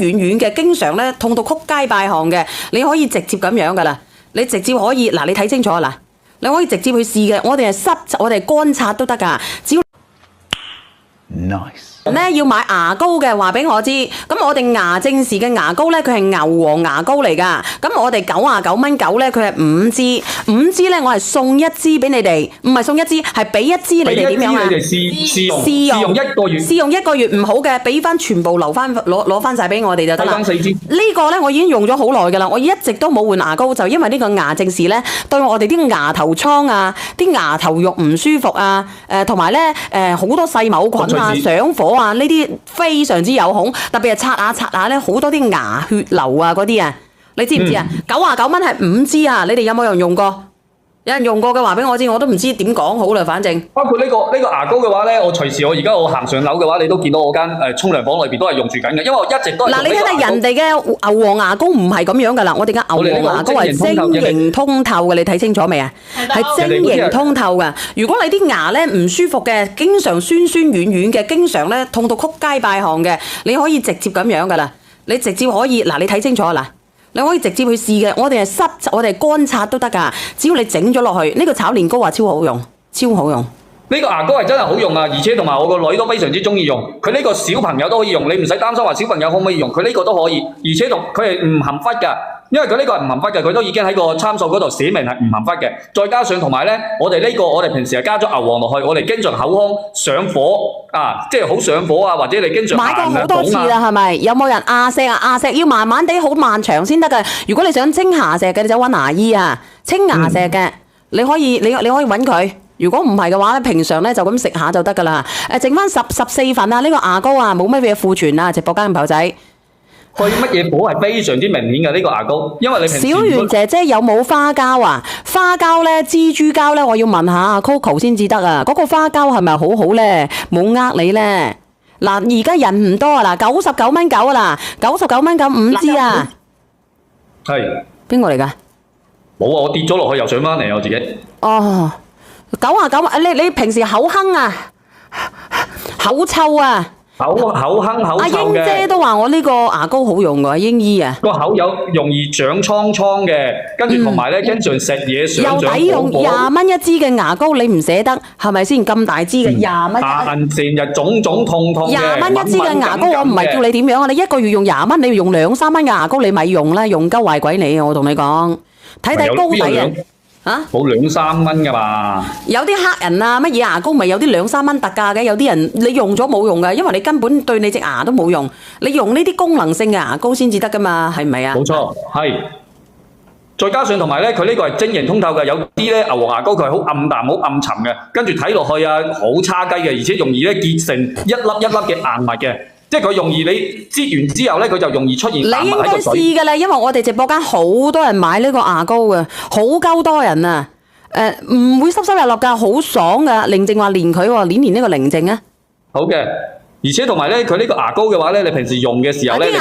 軟軟嘅，經常咧痛到曲街敗項嘅，你可以直接咁樣噶啦，你直接可以嗱，你睇清楚嗱，你可以直接去試嘅，我哋係我哋係乾擦都得噶，只要 Nice。咧要買牙膏嘅，話俾我知。咁我哋牙正時嘅牙膏咧，佢係牛黃牙膏嚟噶。咁我哋99.9咧，佢係5支，5支咧我係送1支俾你哋，唔係送1支，係俾1支你哋點樣啊？你哋試用1個月，試用1個月唔好嘅，俾翻全部留翻攞翻晒俾我哋就得啦。4支。呢個咧我已經用咗好耐噶啦，我一直都冇換牙膏，就因為呢個牙正時咧對我哋啲牙頭瘡啊、啲牙頭肉唔舒服啊，同埋咧好多細某菌啊、上火。呢啲非常之有孔，特別係刷下咧，好多啲牙血流啊嗰啲啊，你知唔知啊？99蚊係5支啊！你哋有冇人用過？有人用過嘅話俾我知，我都唔知點講好啦。反正包括呢個牙膏嘅話咧，我隨時而家我行上樓嘅話，你都見到我間沖涼房裏邊都係用住緊嘅，因為我一直都係。嗱，你睇下人哋嘅牛黃牙膏唔係咁樣噶啦，我哋嘅牛黃牙膏係晶瑩通透嘅，你睇清楚未啊？係晶瑩通透嘅。如果你啲牙咧唔舒服嘅，經常酸酸軟軟嘅，經常咧痛到曲街敗項嘅，你可以直接咁樣噶啦，你直接可以嗱，你睇清楚嗱。你可以直接去試嘅，我哋係我哋係乾擦都得噶，只要你整咗落去，呢個炒年糕啊超好用，超好用。呢個牙膏係真係好用啊，而且同埋我個女都非常之中意用，佢呢個小朋友都可以用，你唔使擔心話小朋友可唔可以用，佢呢個都可以，而且佢係唔含氟噶。因為佢呢個係唔含氟嘅，佢都已經喺個參數嗰度寫明係唔含氟嘅。再加上同埋咧，我哋平時係加咗牛黃落去，我哋經常口腔上火啊，即係好上火啊，或者你經常買過好多次啦，係咪？有冇人牙石啊？牙石要慢慢地好漫長先得㗎。如果你想清牙石嘅，你就揾牙醫啊。清牙石嘅，你可以揾佢。如果唔係嘅話咧，平常咧就咁食下就得㗎啦。剩翻14份啊，呢個牙膏啊冇乜嘢庫存啊，直播間嘅朋友仔。佢乜嘢火係非常之明顯嘅呢個牙膏，因為你平時小圓姐姐有冇花膠啊？花膠咧、蜘蛛膠咧，我要問下 Coco 先至得啊！嗰個花膠係咪好好咧？冇呃你咧。嗱，而家人唔多啊，嗱，99.9啊啦，99.9 5支啊。係邊個嚟㗎？冇啊！我跌咗落去又上翻嚟我自己。哦，99，你平時口哼啊，口臭啊。口哼口臭嘅。阿英姐都話我呢個牙膏好用㗎，英姨啊。個口有容易長瘡嘅，跟住同埋咧經常食嘢上又抵用20蚊1支嘅牙膏，你唔捨得係咪先？咁大支嘅20蚊。成日腫腫痛嘅。20蚊1支嘅牙膏，我唔係叫你點樣啊！你1個月用20蚊，你要用2、3蚊嘅牙膏，你咪用啦，用鳩壞鬼你啊！我同你講，睇高底啊！嚇，冇2、3蚊㗎嘛？有啲黑人啊，乜嘢牙膏咪有啲2、3蚊特價嘅？有啲人你用咗冇用㗎，因為你根本對你隻牙都冇用。你用呢啲功能性嘅牙膏先至得㗎嘛，係唔係啊？冇錯，係。再加上同埋咧，佢呢個係晶瑩通透嘅，有啲咧牛黃牙膏佢係好暗淡、好暗沉嘅，跟住睇落去啊好差雞嘅，而且容易咧結成一粒一粒嘅硬物嘅。即係佢容易你擠完之後咧，佢就容易出現硬物喺個水。你應該試㗎啦，因為我哋直播間好多人買呢個牙膏嘅，好鳩多人啊！唔會濕濕入落㗎，好爽㗎。寧靜話練佢喎，練呢個寧靜啊。好嘅，而且同埋咧，佢呢個牙膏嘅話咧，你平時用嘅時候咧。